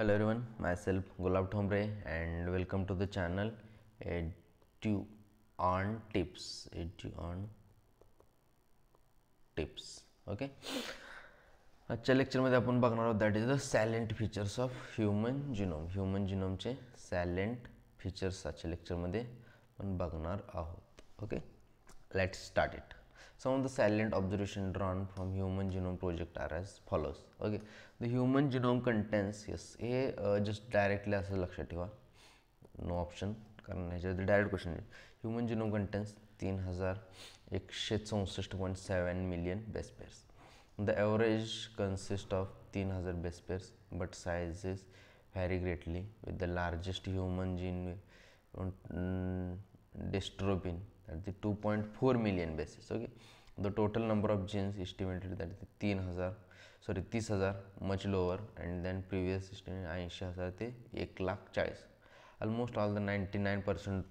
Hello everyone, myself Gulab Thombre and welcome to the channel Edu on Tips. Okay. आजच्या लेक्चरमध्ये आपण बघणार आहोत that is the silent features of human genome. Human जिनोमचे silent features आजच्या लेक्चरमध्ये आपण बघणार आहोत. Okay, let's start it. Some of the silent observations drawn from human genome project are as follows. Okay, the human genome contains, yes, hey just directly असं लक्षात ठेवा, no option, कारण ह्याच्यावरती डायरेक्ट क्वेश्चन आहे. Human genome contains 3164.7 million base pairs. The average consists of 3000 base pairs, but sizes vary greatly, with the largest human gene dystrophin at the 2.4 million bases. Okay, the total number of genes estimated that is 30,000, much lower, and then previous estimate 80,000 ते 1,40,000. Almost all the 99%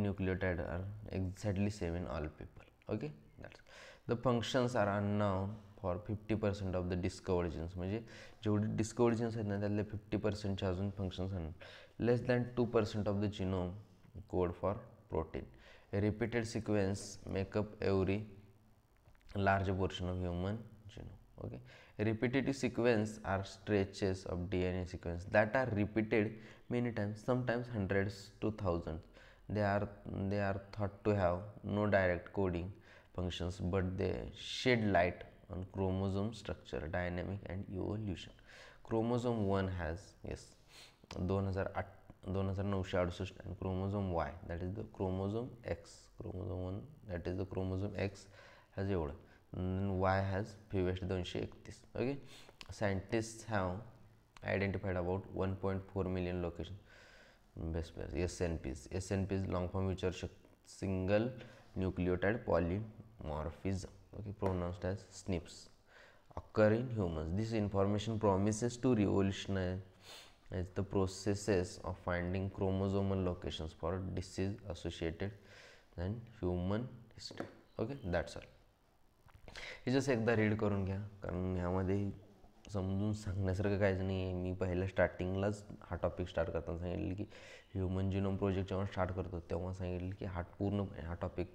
nucleotide are exactly same in all people. Okay, that's the functions are unknown for 50% of the discovered genes. म्हणजे जेवढे discovered jeans आहेत ना त्यातले 50% अजून functions आहेत. Less than 2% of the genome code for protein. A repeated sequence make up every large portion of human genome. Okay, a repetitive sequence are stretches of DNA sequence that are repeated many times, sometimes hundreds to thousands. They are thought to have no direct coding functions, but they shed light on chromosome structure, dynamic and evolution. Chromosome 1 has, yes, 2968, and chromosome Y, that is the chromosome X. Chromosome 1, that is the chromosome X, has एवढं, Y has 231. Okay, scientists have identified about 1.4 million location base pairs, SNPs. SNPs long form which are single nucleotide polymorphism, okay, pronounced as SNPs, occur in humans. This information promises to revolutionize the processes of finding chromosomal locations for disease associated and human history. Okay, that's all. हे जसं एकदा read करून घ्या, कारण ह्यामध्ये समजून सांगण्यासारखं काहीच नाही आहे. मी पहिल्या स्टार्टिंगलाच हा टॉपिक स्टार्ट करताना सांगितलं की ह्युमन जिनोम प्रोजेक्ट जेव्हा स्टार्ट करतो तेव्हा सांगितलं की हा टॉपिक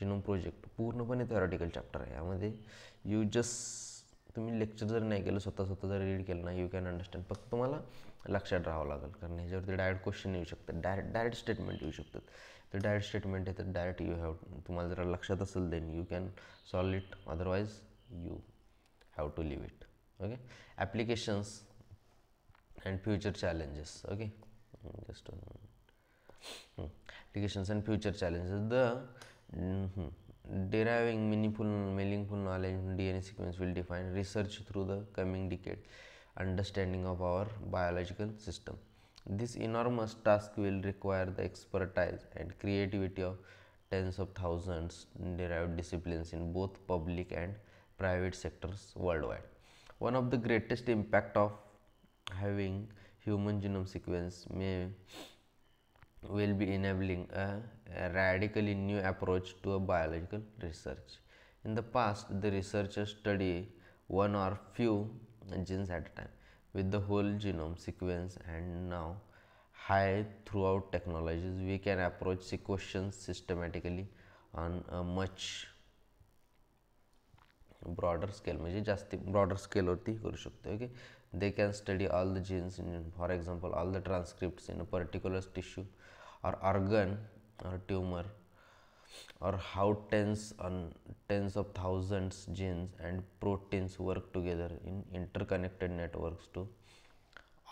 जिनोम प्रोजेक्ट पूर्णपणे थेरॉटिकल चॅप्टर आहे. यामध्ये तुम्ही लेक्चर जर नाही केलं, स्वतः जर रीड केलं ना, यू कॅन अंडरस्टँड. फक्त तुम्हाला लक्षात राहावं लागेल, कारण ह्याच्यावरती डायरेक्ट क्वेश्चन येऊ शकतात, डायरेक्ट स्टेटमेंट येऊ शकतात. तर डायरेक्ट स्टेटमेंट आहे तर डायरेक्ट यू हॅव, तुम्हाला जर लक्षात असेल then you can solve it, otherwise you have to leave it. Okay, applications and future challenges. Okay, just applications and future challenges. The deriving meaningful knowledge in DNA sequence will define research through the coming decade, understanding of our biological system. This enormous task will require the expertise and creativity of tens of thousands derived disciplines in both public and private sectors worldwide. One of the greatest impact of having human genome sequence will be enabling a radically new approach to a biological research. In the past, the researchers study one or few genes at a time with the whole genome sequence, and now high throughput technologies we can approach sequencing systematically on a much broader scale, म्हणजे जास्ती broader स्केलवरती करू शकतो. Okay, they can study all the genes in, for example, all the transcripts in a particular tissue or organ or tumor, or how tens of thousands genes and proteins work together in interconnected networks to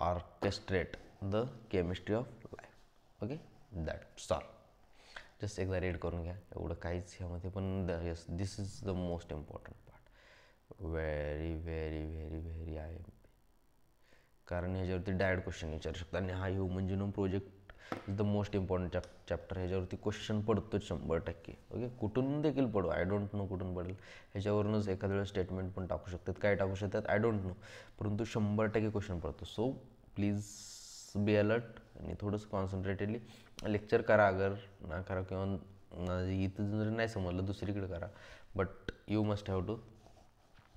orchestrate the chemistry of life. Okay, that's all. जस्ट एकदा read करून घ्या, एवढं काहीच ह्यामध्ये. पण yes, this is the most important part, very very very very I am, कारण ह्याच्यावरती डायरेक्ट क्वेश्चन विचारू शकतात. आणि हा human genome project is the most important chapter. ह्याच्यावरती क्वेश्चन पडतो 100%. ओके, कुठून देखील पडू, आय डोंट नो कुठून पडेल. ह्याच्यावरूनच एखाद्या वेळेस स्टेटमेंट पण टाकू शकतात, काय टाकू शकतात आय डोंट नो, परंतु 100% क्वेश्चन पडतो. सो प्लीज बी अलर्ट आणि थोडंसं कॉन्सन्ट्रेटेडली लेक्चर करा. अगर ना करा किंवा इथं जर नाही समजलं दुसरीकडे करा, but you must have to,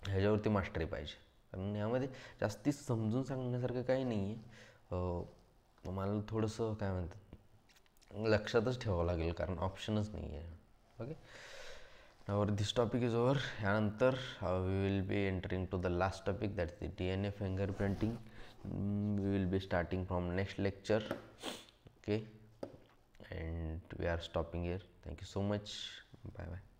ह्याच्यावरती मास्टरी पाहिजे. कारण यामध्ये जास्ती समजून सांगण्यासारखं काही नाही आहे. मला थोडंसं काय म्हणतात लक्षातच ठेवावं लागेल कारण ऑप्शनच नाही आहे. Okay, now our this topic is over. यानंतर we will be entering to the last topic, that's the DNA fingerprinting. We will be starting from next lecture. Okay, and we are stopping here. Thank you so much. Bye bye.